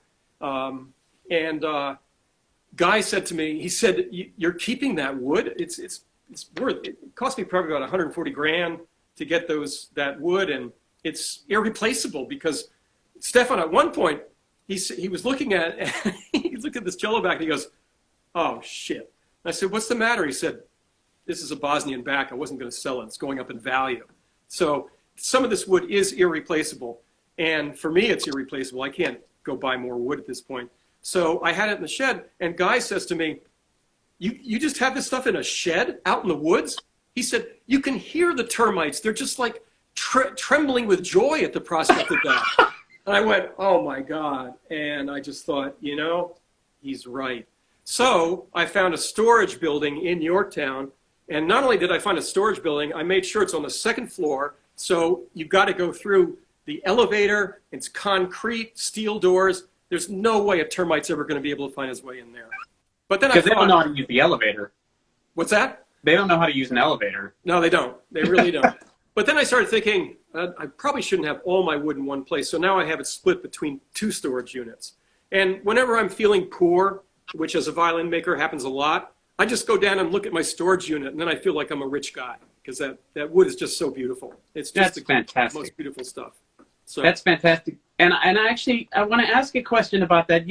Guy said to me, he said, "You're keeping that wood? It's worth it. It cost me probably about 140 grand to get that wood, and it's irreplaceable." Because Stefan, at one point, he was looking at this cello back, and he goes, "Oh shit!" And I said, "What's the matter?" He said, "This is a Bosnian back. I wasn't going to sell it. It's going up in value." So some of this wood is irreplaceable, and for me, it's irreplaceable. I can't go buy more wood at this point. So I had it in the shed, and Guy says to me, you just have this stuff in a shed out in the woods?" He said, "You can hear the termites. They're just like trembling with joy at the prospect of that." And I went, "Oh my God." And I just thought, he's right. So I found a storage building in Yorktown. And not only did I find a storage building, I made sure it's on the second floor. So you've got to go through the elevator. It's concrete, steel doors. There's no way a termite's ever going to be able to find his way in there. But then Because they don't know how to use the elevator. What's that? They don't know how to use an elevator. No, they don't. They really don't. But then I started thinking, I probably shouldn't have all my wood in one place. So now I have it split between 2 storage units. And whenever I'm feeling poor, which as a violin maker happens a lot, I just go down and look at my storage unit, and then I feel like I'm a rich guy because that wood is just so beautiful. It's just fantastic. Most beautiful stuff. So that's fantastic. And actually, I want to ask a question about that.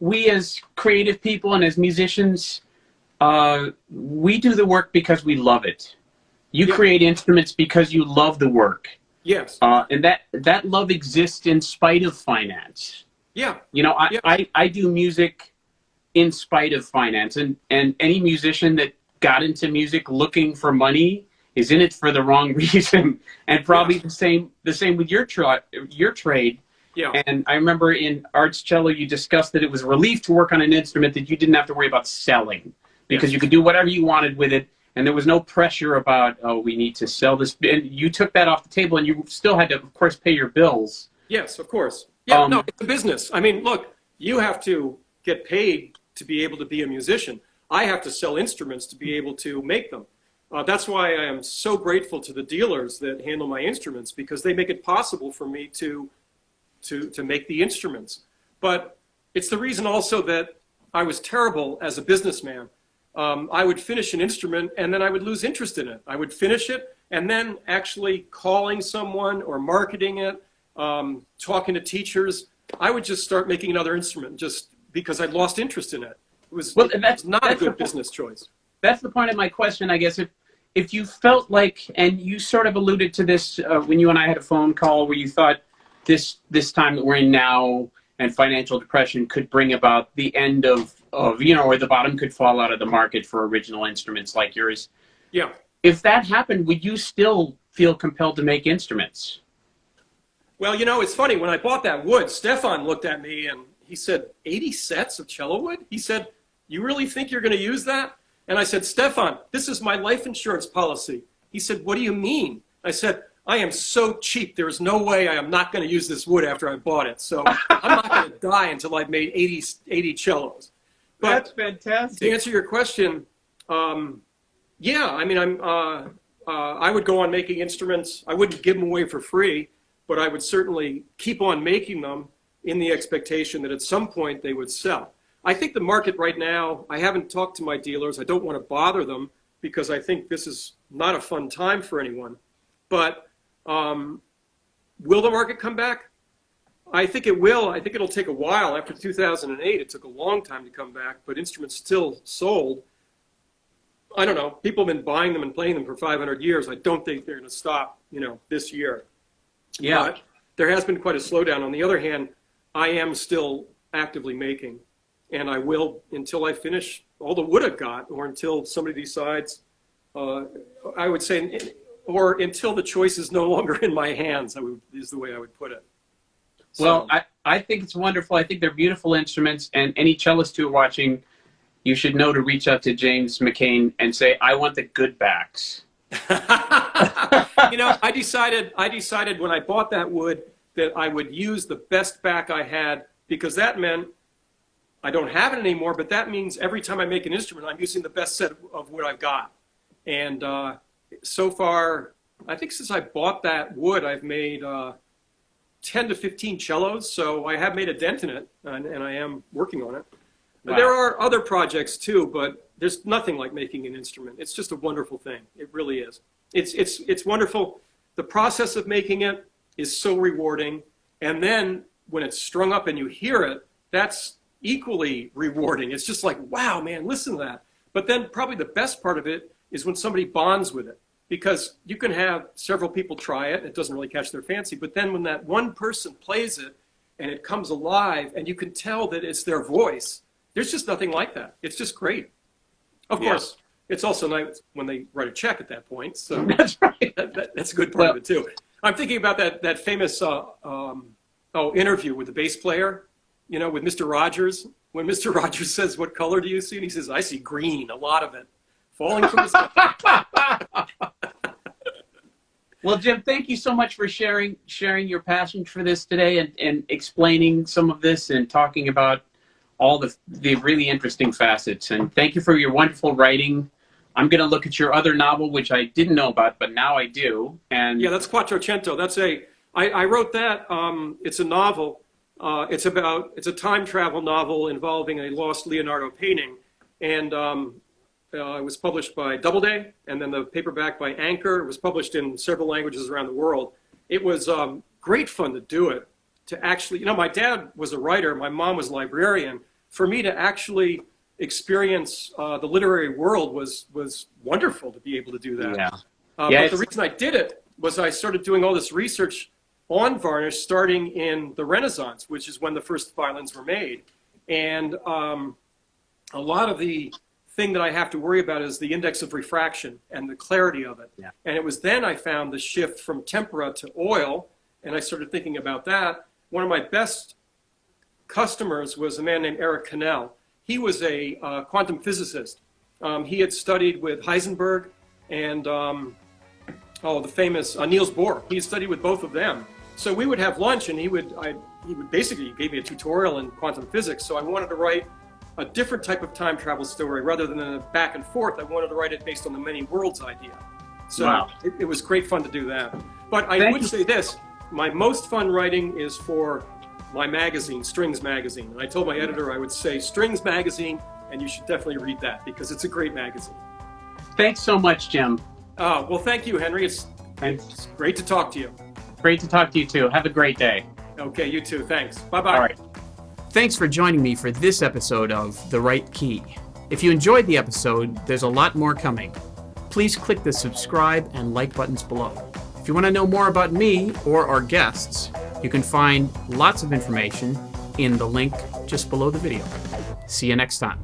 We as creative people and as musicians, we do the work because we love it. You create instruments because you love the work. Yes. And that love exists in spite of finance. Yeah. I do music in spite of finance, and any musician that got into music looking for money is in it for the wrong reason. And probably the same with your trade. Yeah. And I remember in Arts Cello, you discussed that it was a relief to work on an instrument that you didn't have to worry about selling because you could do whatever you wanted with it. And there was no pressure about, we need to sell this. And you took that off the table, and you still had to, of course, pay your bills. Yes, of course. Yeah, no, it's a business. I mean, look, you have to get paid to be able to be a musician. I have to sell instruments to be able to make them. That's why I am so grateful to the dealers that handle my instruments, because they make it possible for me to make the instruments. But it's the reason also that I was terrible as a businessman. I would finish an instrument and then I would lose interest in it. I would finish it and then actually calling someone or marketing it, talking to teachers, I would just start making another instrument just because I'd lost interest in it. It was not a good business choice. That's the point of my question, I guess. If you felt like, and you sort of alluded to this when you and I had a phone call where you thought this time that we're in now and financial depression could bring about the end of or the bottom could fall out of the market for original instruments like yours. Yeah. If that happened, would you still feel compelled to make instruments? Well, it's funny. When I bought that wood, Stefan looked at me and he said, 80 sets of cello wood? He said, "You really think you're going to use that?" And I said, "Stefan, this is my life insurance policy." He said, "What do you mean?" I said, "I am so cheap. There is no way I am not going to use this wood after I bought it. So I'm not going to die until I've made 80 cellos." But that's fantastic. To answer your question, yeah, I mean, I would go on making instruments. I wouldn't give them away for free, but I would certainly keep on making them in the expectation that at some point they would sell. I think the market right now, I haven't talked to my dealers. I don't want to bother them because I think this is not a fun time for anyone. But will the market come back? I think it will. I think it'll take a while. After 2008, it took a long time to come back, but instruments still sold. I don't know. People have been buying them and playing them for 500 years. I don't think they're going to stop, this year. Yeah. But there has been quite a slowdown. On the other hand, I am still actively making, and I will until I finish all the wood I've got, or until somebody decides. I would say or until the choice is no longer in my hands, is the way I would put it. So, well, I think it's wonderful. I think they're beautiful instruments, and any cellist who are watching, you should know to reach out to James McKean and say, I want the good backs. you know, I decided when I bought that wood that I would use the best back I had, because that meant I don't have it anymore, but that means every time I make an instrument, I'm using the best set of wood I've got. And so far, I think since I bought that wood, I've made 10 to 15 cellos, so I have made a dent in it, and I am working on it. Wow. There are other projects too, but there's nothing like making an instrument. It's just a wonderful thing. It really is. It's wonderful. The process of making it is so rewarding, and then when it's strung up and you hear it, that's equally rewarding. It's just like, wow, man, listen to that. But then probably the best part of it is when somebody bonds with it, because you can have several people try it, it doesn't really catch their fancy, but then when that one person plays it and it comes alive and you can tell that it's their voice, there's just nothing like that. It's just great. Of course, it's also nice when they write a check at that point, so that's right. That's a good part of it too. I'm thinking about that famous interview with the bass player, you know, with Mr. Rogers, when Mr. Rogers says, what color do you see? And he says, I see green, a lot of it, falling from the sky. Well, Jim, thank you so much for sharing your passion for this today and explaining some of this and talking about all the really interesting facets. And thank you for your wonderful writing. I'm going to look at your other novel, which I didn't know about, but now I do. And yeah, that's Quattrocento. I wrote that. It's a novel. It's a time travel novel involving a lost Leonardo painting. And it was published by Doubleday, and then the paperback by Anchor. It was published in several languages around the world. It was great fun to do it, to actually, you know, my dad was a writer, my mom was a librarian. For me to actually experience the literary world was wonderful to be able to do that. Yeah. But the reason I did it was I started doing all this research on varnish starting in the Renaissance, which is when the first violins were made. And a lot of the thing that I have to worry about is the index of refraction and the clarity of it. Yeah. And it was then I found the shift from tempera to oil, and I started thinking about that. One of my best customers was a man named Eric Cannell. He was a quantum physicist. He had studied with Heisenberg and the famous Niels Bohr. He had studied with both of them. So we would have lunch, and he would basically give me a tutorial in quantum physics. So I wanted to write a different type of time travel story rather than a back and forth. I wanted to write it based on the many worlds idea. So wow. it was great fun to do that. But I would say this, my most fun writing is for my magazine, Strings Magazine. And I told my editor I would say Strings Magazine, and you should definitely read that because it's a great magazine. Thanks so much, Jim. Well, thank you, Henry. It's great to talk to you. Great to talk to you, too. Have a great day. Okay, you too. Thanks. Bye-bye. All right. Thanks for joining me for this episode of The Right Key. If you enjoyed the episode, there's a lot more coming. Please click the subscribe and like buttons below. If you want to know more about me or our guests, you can find lots of information in the link just below the video. See you next time.